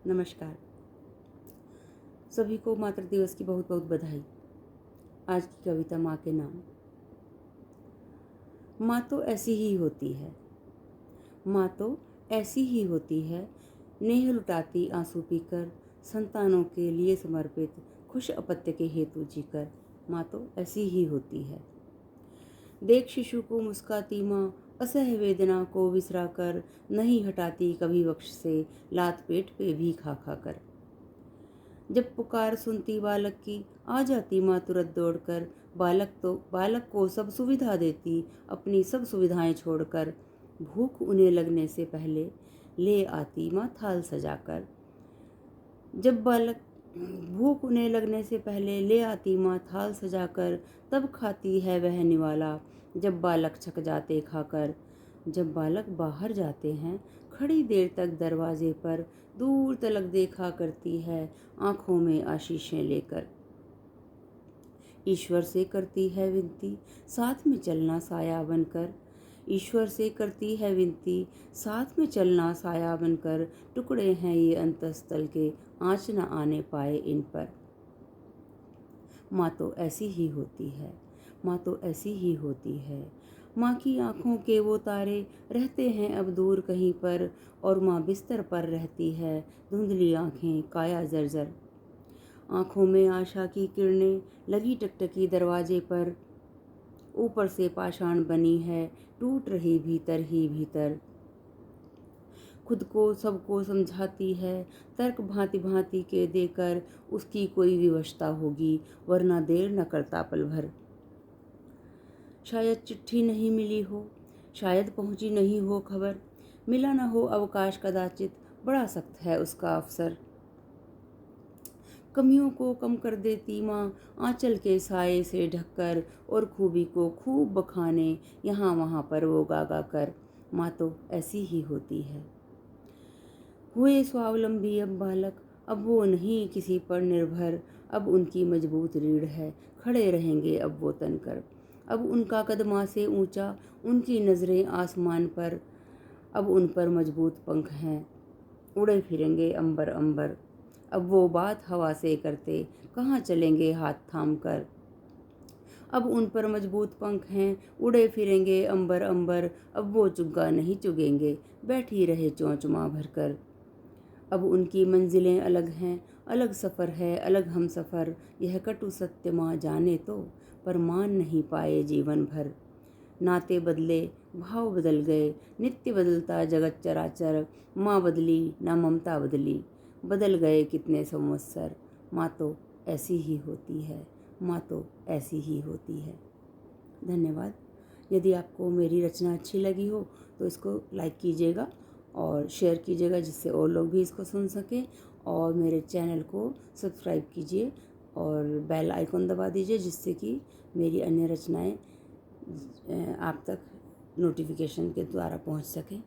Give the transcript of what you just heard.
नमस्कार। सभी को मातृ दिवस की बहुत बहुत बधाई। आज की कविता माँ के नाम। माँ तो ऐसी ही होती है, माँ तो ऐसी ही होती है, नेह लुटाती आंसू पीकर, संतानों के लिए समर्पित, खुश अपत्य के हेतु जीकर। माँ तो ऐसी ही होती है। देख शिशु को मुस्काती माँ, असह वेदना को विसरा कर, नहीं हटाती कभी वक्ष से, लात पेट पे भी खा खा कर। जब पुकार सुनती बालक की, आ जाती माँ तुरंत दौड़कर, बालक को सब सुविधा देती, अपनी सब सुविधाएं छोड़कर। भूख उन्हें लगने से पहले ले आती माँ थाल सजाकर। जब बालक भूख उन्हें लगने से पहले ले आती माँ थाल सजाकर, तब खाती है वह निवाला, जब बालक छक जाते खाकर। जब बालक बाहर जाते हैं, खड़ी देर तक दरवाजे पर, दूर तलक देखा करती है, आंखों में आशीषें लेकर। ईश्वर से करती है विनती, साथ में चलना साया बनकर। ईश्वर से करती है विनती, साथ में चलना साया बनकर। टुकड़े हैं ये अंतस्तल के, आँच न आने पाए इन पर। माँ तो ऐसी ही होती है, माँ तो ऐसी ही होती है। माँ की आँखों के वो तारे रहते हैं अब दूर कहीं पर, और माँ बिस्तर पर रहती है, धुंधली आँखें काया जर्जर। आँखों में आशा की किरणें लगी टकटकी दरवाजे पर, ऊपर से पाषाण बनी है, टूट रही भीतर ही भीतर। खुद को सबको समझाती है, तर्क भांति भांति के देकर, उसकी कोई विवशता होगी, वरना देर न करता पल भर। शायद चिट्ठी नहीं मिली हो, शायद पहुंची नहीं हो खबर, मिला न हो अवकाश कदाचित, बड़ा सख्त है उसका अवसर। कमियों को कम कर देती माँ, आंचल के साए से ढककर, और खूबी को खूब बखाने, यहाँ वहाँ पर वो गा कर। माँ तो ऐसी ही होती है। हुए स्वावलंबी अब बालक, अब वो नहीं किसी पर निर्भर, अब उनकी मजबूत रीढ़ है, खड़े रहेंगे अब वो तनकर। अब उनका कदमा से ऊंचा, उनकी नज़रें आसमान पर, अब उन पर मजबूत पंख हैं, उड़े फिरेंगे अंबर अंबर। अब वो बात हवा से करते, कहाँ चलेंगे हाथ थाम कर। अब उन पर मजबूत पंख हैं, उड़े फिरेंगे अंबर अंबर। अब वो चुग्गा नहीं चुगेंगे, बैठी रहे चोंच माँ भरकर। अब उनकी मंजिलें अलग हैं, अलग सफ़र है, अलग हम सफ़र। यह कटु सत्य माँ जाने तो, पर मान नहीं पाए जीवन भर। नाते बदले, भाव बदल गए, नित्य बदलता जगत चराचर। माँ बदली ना ममता बदली, बदल गए कितने संवत्सर। माँ तो ऐसी ही होती है, माँ तो ऐसी ही होती है। धन्यवाद। यदि आपको मेरी रचना अच्छी लगी हो तो इसको लाइक कीजिएगा और शेयर कीजिएगा, जिससे और लोग भी इसको सुन सकें। और मेरे चैनल को सब्सक्राइब कीजिए और बेल आइकन दबा दीजिए, जिससे कि मेरी अन्य रचनाएं आप तक नोटिफिकेशन के द्वारा पहुंच सकें।